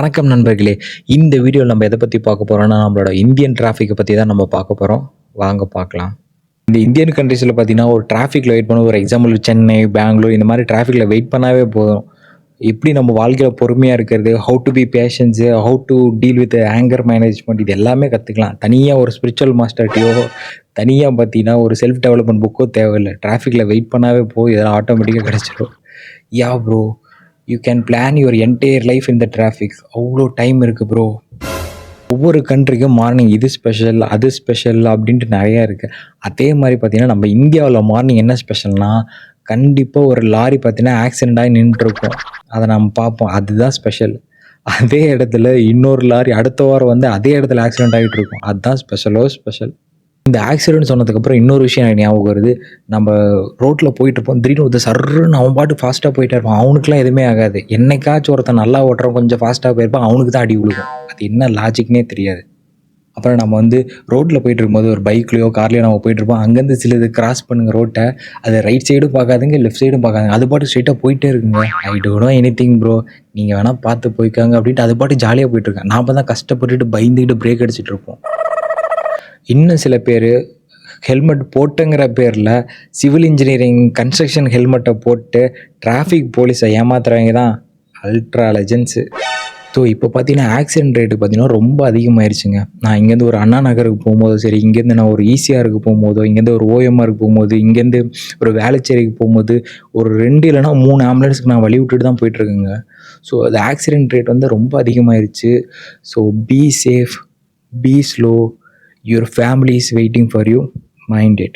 வணக்கம் நண்பர்களே. இந்த வீடியோவில் நம்ம எதை பற்றி பார்க்க போகிறோம்னா, நம்மளோட இந்தியன் டிராஃபிக்கை பற்றி தான் நம்ம பார்க்க போகிறோம். வாங்க பார்க்கலாம். இந்த இந்தியன் கண்ட்ரீஸில் பார்த்தீங்கன்னா, ஒரு டிராஃபிக்கில் வெயிட் பண்ண, ஒரு எக்ஸாம்பிள் சென்னை, பெங்களூர் இந்த மாதிரி டிராஃபிக்கில் வெயிட் பண்ணாவே போதும். எப்படி நம்ம வாழ்க்கையில் பொறுமையாக இருக்கிறது, how to be patience, how to deal with anger management, இது எல்லாமே கற்றுக்கலாம். தனியாக ஒரு ஸ்பிரிச்சுவல் மாஸ்டர்கிட்டையோ, தனியாக பார்த்தீங்கன்னா ஒரு செல்ஃப் டெவலப்மெண்ட் புக்கோ தேவையில்லை. டிராஃபிக்கில் வெயிட் பண்ணாவே போதும், இதெல்லாம் ஆட்டோமேட்டிக்காக கிடச்சிடும். Ya bro, you can plan your entire life in the traffic. அவ்வளோ டைம் இருக்குது ப்ரோ. ஒவ்வொரு கண்ட்ரிக்கும் மார்னிங் இது ஸ்பெஷல், அது ஸ்பெஷல் அப்படின்ட்டு நிறையா இருக்குது. அதே மாதிரி பார்த்தீங்கன்னா, நம்ம இந்தியாவில் மார்னிங் என்ன ஸ்பெஷல்னா, கண்டிப்பாக ஒரு லாரி பார்த்தீங்கன்னா ஆக்சிடென்ட் ஆகி நின்றுருக்கும். அதை நம்ம பார்ப்போம், அதுதான் ஸ்பெஷல். அதே இடத்துல இன்னொரு லாரி அடுத்த வாரம் வந்து அதே இடத்துல ஆக்சிடென்ட் ஆகிட்டு இருக்கும், அதுதான் ஸ்பெஷலோ ஸ்பெஷல். இந்த ஆக்சிடென்ட் சொன்னதுக்கப்புறம் இன்னொரு விஷயம் எனக்கு ஞாபகம் வருது. நம்ம ரோட்டில் போயிட்டுருப்போம், திடீர்னு ஒருத்தர் சர்ருன்னு அவன் பாட்டு ஃபாஸ்ட்டாக போயிட்டே இருப்பான். அவனுக்குலாம் எதுவுமே ஆகாது. என்னைக்காச்சும் ஒருத்தன் நல்லா ஓட்டுறவன் கொஞ்சம் ஃபாஸ்ட்டாக போயிருப்பான், அவனுக்கு தான் அடி விழுகும். அது என்ன லாஜிக்னே தெரியாது. அப்புறம் நம்ம வந்து ரோட்டில் போயிட்டு இருக்கும்போது ஒரு பைக்லையோ கார்லையோ நம்ம போயிட்டுருப்போம். அங்கேருந்து சிலது கிராஸ் பண்ணுங்க ரோட்டை, அது ரைட் சைடும் பார்க்காதுங்க, லெஃப்ட் சைடும் பார்க்காதுங்க. அது பாட்டு ஸ்ட்ரெயிட்டாக போயிட்டே இருக்குங்க. I don't know anything bro, நீங்கள் வேணால் பார்த்து போய்க்காங்க அப்படின்ட்டு அது பாட்டு ஜாலியாக போயிட்டுருக்கேன். நாம் தான் கஷ்டப்பட்டுட்டு பயந்துக்கிட்டு பிரேக் அடிச்சுட்டு இருப்போம். இன்னும் சில பேர் ஹெல்மெட் போட்டுங்கிற பேரில் சிவில் இன்ஜினியரிங் கன்ஸ்ட்ரக்ஷன் ஹெல்மெட்டை போட்டு டிராஃபிக் போலீஸை ஏமாத்துறவங்க தான் அல்ட்ரா லெஜெண்ட்ஸு. ஸோ இப்போ பார்த்தீங்கன்னா ஆக்சிடென்ட் ரேட்டு பார்த்தீங்கன்னா ரொம்ப அதிகமாகிடுச்சுங்க. நான் இங்கேருந்து ஒரு அண்ணா நகருக்கு போகும்போதோ சரி, இங்கேருந்து நான் ஒரு ஈசிஆருக்கு போகும்போதோ, இங்கேருந்து ஒரு ஓஎம்ஆருக்கு போகும்போது, இங்கேருந்து ஒரு வேளச்சேரிக்கு போகும்போது ஒரு 2 இல்லைனா 3 ஆம்புலன்ஸுக்கு நான் வழி விட்டுட்டு தான் போயிட்டுருக்கேங்க. ஸோ அது ஆக்சிடென்ட் ரேட் வந்து ரொம்ப அதிகமாகிடுச்சு. So be safe, be slow, your family is waiting for you, mind it.